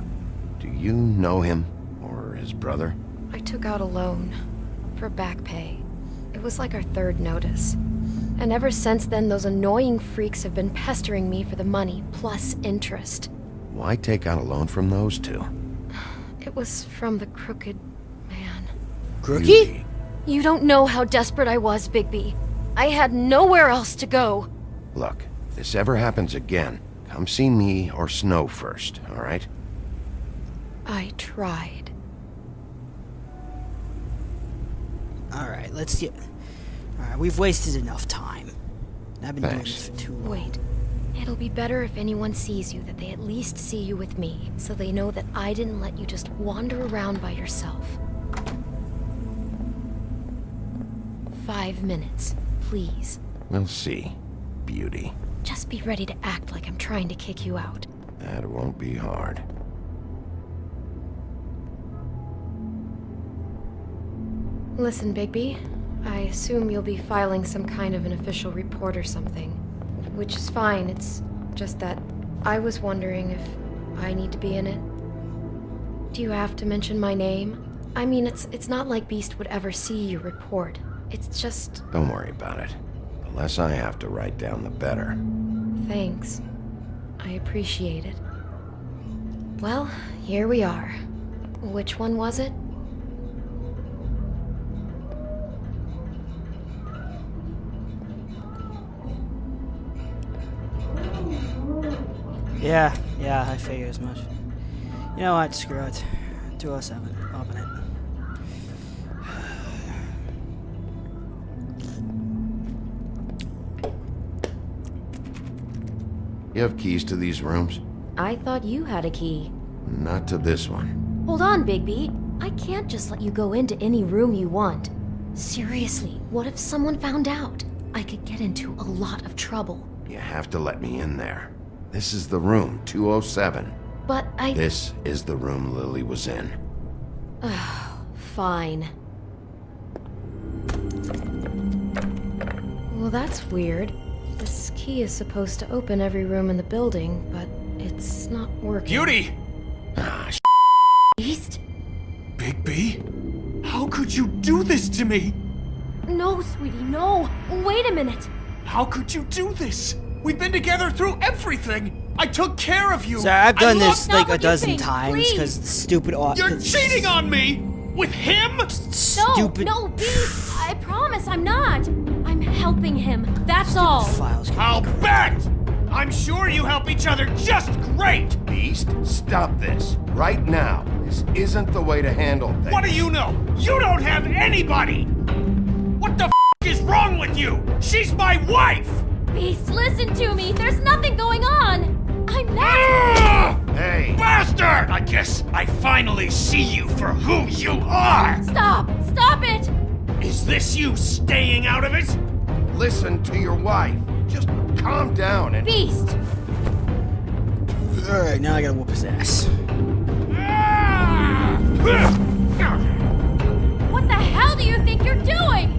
Do you know him? Or his brother? I took out a loan for back pay. It was like our third notice. And ever since then, those annoying freaks have been pestering me for the money, plus interest. Why take out a loan from those two? It was from the crooked man. Crookie? You don't know how desperate I was, Bigby. I had nowhere else to go. Look, if this ever happens again, come see me or Snow first, all right? I tried. Alright, let's get... Alright, we've wasted enough time. I've been doing Thanks. this for too long. Wait. It'll be better if anyone sees you that they at least see you with me, so they know that I didn't let you just wander around by yourself. 5 minutes, please. We'll see, beauty. Just be ready to act like I'm trying to kick you out. That won't be hard. Listen, Bigby. I assume you'll be filing some kind of an official report or something. Which is fine, it's just that I was wondering if I need to be in it. Do you have to mention my name? I mean, it's not like Beast would ever see your report. It's just... Don't worry about it. The less I have to write down, the better. Thanks. I appreciate it. Well, here we are. Which one was it? Yeah, I figured as much. You know what, screw it. 207, open it. You have keys to these rooms? I thought you had a key. Not to this one. Hold on, Bigby. I can't just let you go into any room you want. Seriously, what if someone found out? I could get into a lot of trouble. You have to let me in there. This is the room, 207. But I... This is the room Lily was in. Fine. Well, that's weird. This key is supposed to open every room in the building, but it's not working. Beauty! Ah, Beast? Bigby? How could you do this to me? No, sweetie, no. Wait a minute. How could you do this? We've been together through everything. I took care of you. Sorry, I've done I this loved- like a what you dozen think, times please. because the stupid... You're cheating on me! With him? Stupid... No, Beast. I promise I'm not. I'm helping him. That's all. Files. I'll bet! I'm sure you help each other just great! Beast, stop this. Right now. This isn't the way to handle things. What do you know? You don't have anybody! What the is wrong with you? She's my wife! Beast, listen to me. There's nothing going on. I'm not. Ah! Hey! Bastard! I guess I finally see you for who you are! Stop. Stop it. Is this you staying out of it? Listen to your wife. Just calm down and... Beast. Alright, now I gotta whoop his ass. What the hell do you think you're doing?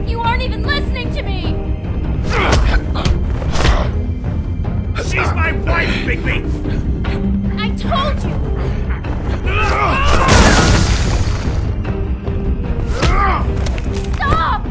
You aren't even listening to me. She's my wife, Bigby! I told you. Stop.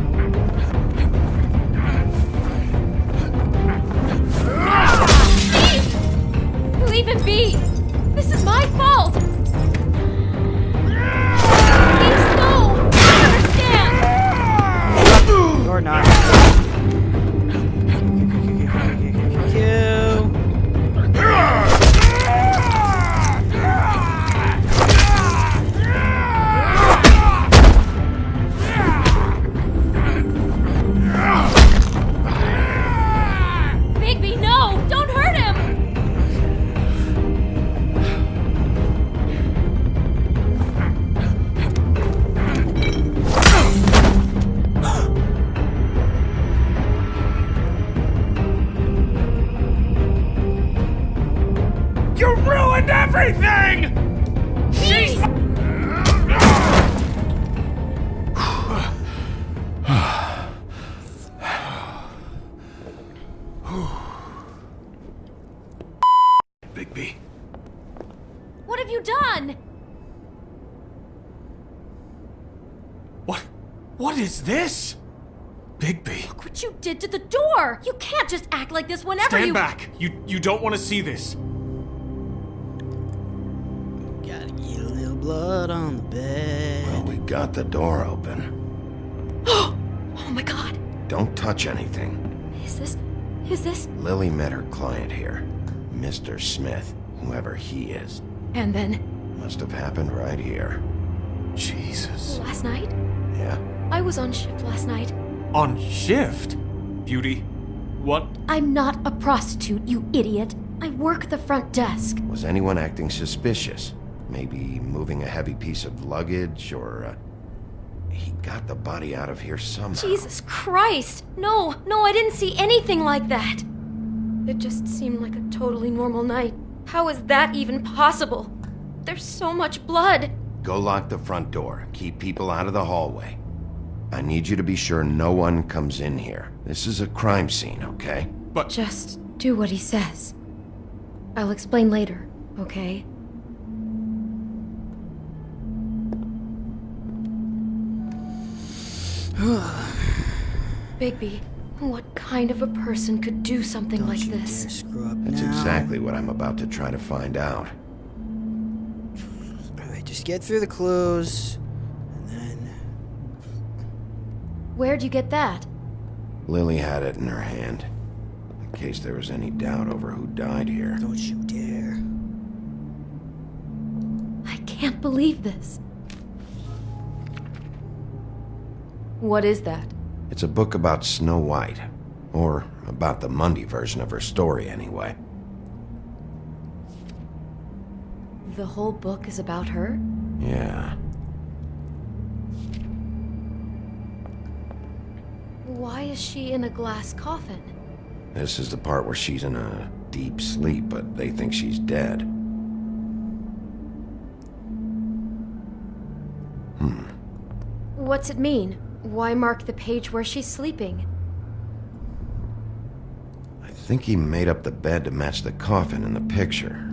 son! What is this? Bigby. Look what you did to the door! You can't just act like this whenever Stand you- back! You don't want to see this. Gotta get a little blood on the bed. Well, we got the door open. Oh my god! Don't touch anything. Is this? Lily met her client here, Mr. Smith, whoever he is. And then, Must have happened right here. Jesus. last night? Yeah? I was on shift last night. On shift? Beauty, what? I'm not a prostitute, you idiot. I work the front desk. Was anyone acting suspicious? Maybe moving a heavy piece of luggage, or, he got the body out of here somehow. Jesus Christ! No, I didn't see anything like that. It just seemed like a totally normal night. How is that even possible? There's so much blood. Go lock the front door. Keep people out of the hallway. I need you to be sure no one comes in here. This is a crime scene, okay? But just do what he says. I'll explain later, okay? Bigby, what kind of a person could do something like this? Screw up That's now. exactly what I'm about to try to find out. Alright, just get through the clues, and then... Where'd you get that? Lily had it in her hand, in case there was any doubt over who died here. Don't you dare. I can't believe this. What is that? It's a book about Snow White. Or about the Mundy version of her story, anyway. The whole book is about her? Yeah. Why is she in a glass coffin? This is the part where she's in a deep sleep, but they think she's dead. What's it mean? Why mark the page where she's sleeping? I think he made up the bed to match the coffin in the picture.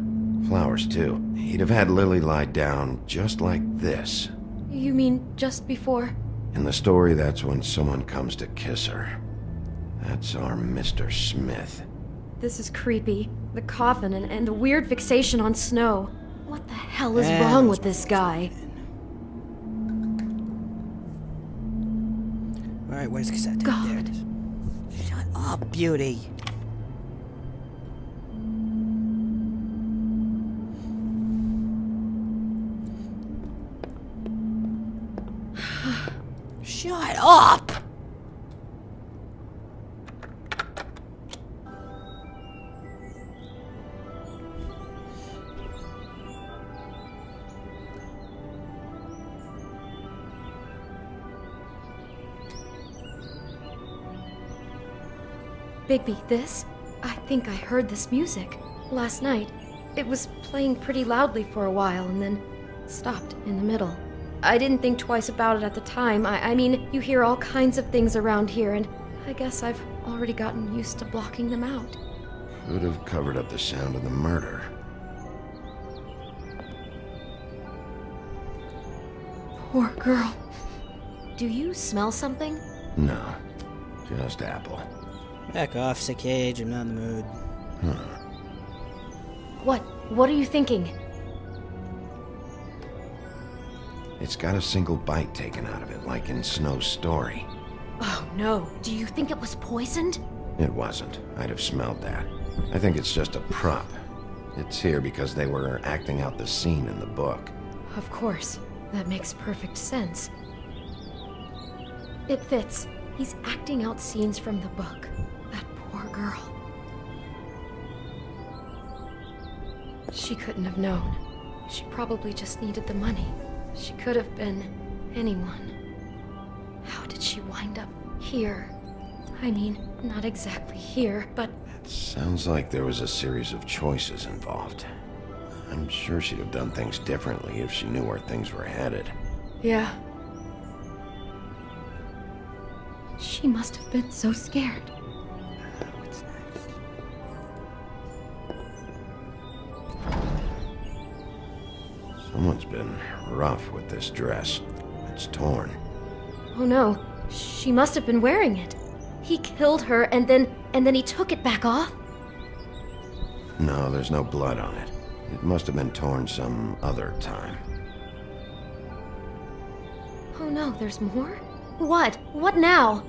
Flowers, too. He'd have had Lily lie down just like this. You mean just before? In the story, that's when someone comes to kiss her. That's our Mr. Smith. This is creepy. The coffin and the weird fixation on Snow. What the hell is Yeah, wrong that's with this guy? Alright, where's the cassette? God. There it is. Shut up, Beauty. Shut up! Bigby, this? I think I heard this music. Last night. It was playing pretty loudly for a while and then stopped in the middle. I didn't think twice about it at the time. I mean, you hear all kinds of things around here, and I guess I've already gotten used to blocking them out. Could have covered up the sound of the murder. Poor girl. Do you smell something? No, just apple. Back off, Sick Cage. I'm not in the mood. What are you thinking? It's got a single bite taken out of it, like in Snow's story. Oh no. Do you think it was poisoned? It wasn't. I'd have smelled that. I think it's just a prop. It's here because they were acting out the scene in the book. Of course. That makes perfect sense. It fits. He's acting out scenes from the book. That poor girl. She couldn't have known. She probably just needed the money. She could have been anyone. How did she wind up here? I mean, not exactly here, but... Sounds like there was a series of choices involved. I'm sure she'd have done things differently if she knew where things were headed. Yeah. She must have been so scared. What's next? Someone's been rough with this dress. It's torn. Oh no, she must have been wearing it. He killed her and then he took it back off? No, there's no blood on it. It must have been torn some other time. Oh no, there's more? What? What now?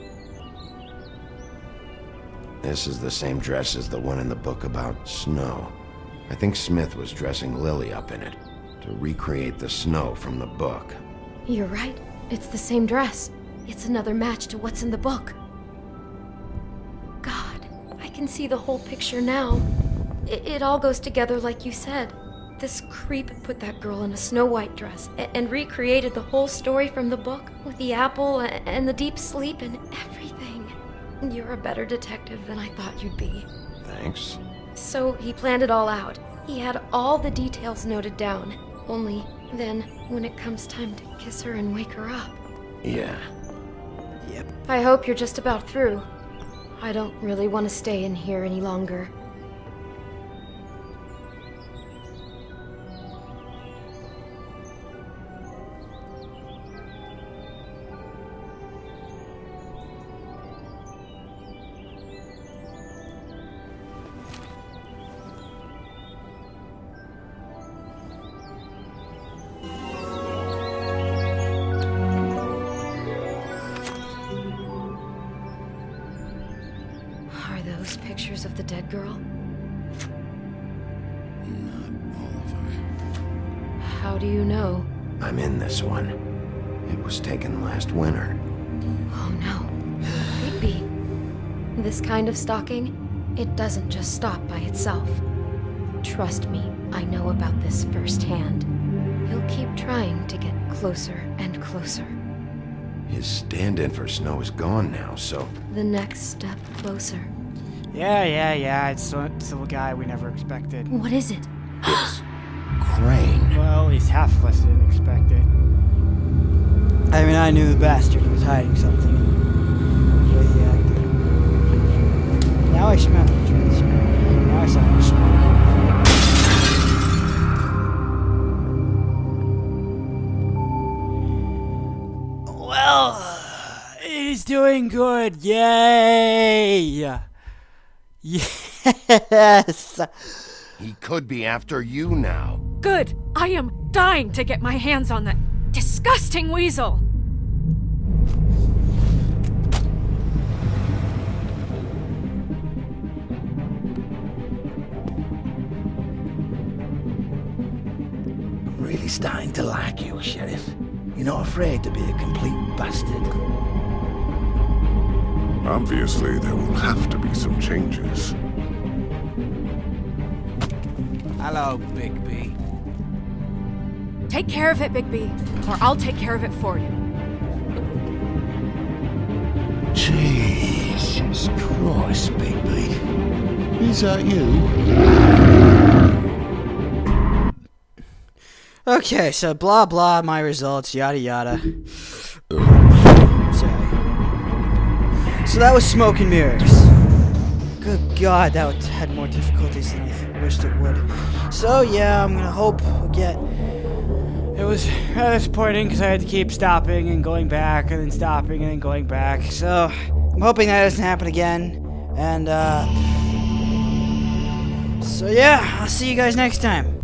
This is the same dress as the one in the book about snow. I think Smith was dressing Lily up in it to recreate the snow from the book. You're right. It's the same dress. It's another match to what's in the book. God, I can see the whole picture now. It all goes together like you said. This creep put that girl in a Snow White dress and recreated the whole story from the book with the apple and the deep sleep and everything. You're a better detective than I thought you'd be. Thanks. So he planned it all out. He had all the details noted down. Only then, when it comes time to kiss her and wake her up. Yeah. Yep. I hope you're just about through. I don't really want to stay in here any longer. Pictures of the dead girl? Not all of them. How do you know? I'm in this one. It was taken last winter. Oh no. Bigby. This kind of stalking, it doesn't just stop by itself. Trust me, I know about this firsthand. He'll keep trying to get closer and closer. His stand-in for Snow is gone now, so... The next step closer. Yeah. It's the guy we never expected. What is it? It's Crane. Well, at least half of us didn't expect it. I mean, I knew the bastard was hiding something. The way he acted. Now I smell it. Now I sound smell. Well, he's doing good. Yay! Yes! He could be after you now. Good. I am dying to get my hands on that disgusting weasel. I'm really starting to like you, Sheriff. You're not afraid to be a complete bastard. Obviously, there will have to be some changes. Hello, Bigby. Take care of it, Bigby, or I'll take care of it for you. Jesus Christ, Bigby. Is that you? Okay, so blah blah, my results, yada yada. Sorry. So that was Smoke and Mirrors. Good God, that had more difficulties than I wished it would. So yeah, I'm gonna hope we get... It was rather disappointing because I had to keep stopping and going back and then stopping and then going back. So I'm hoping that doesn't happen again. And so yeah, I'll see you guys next time.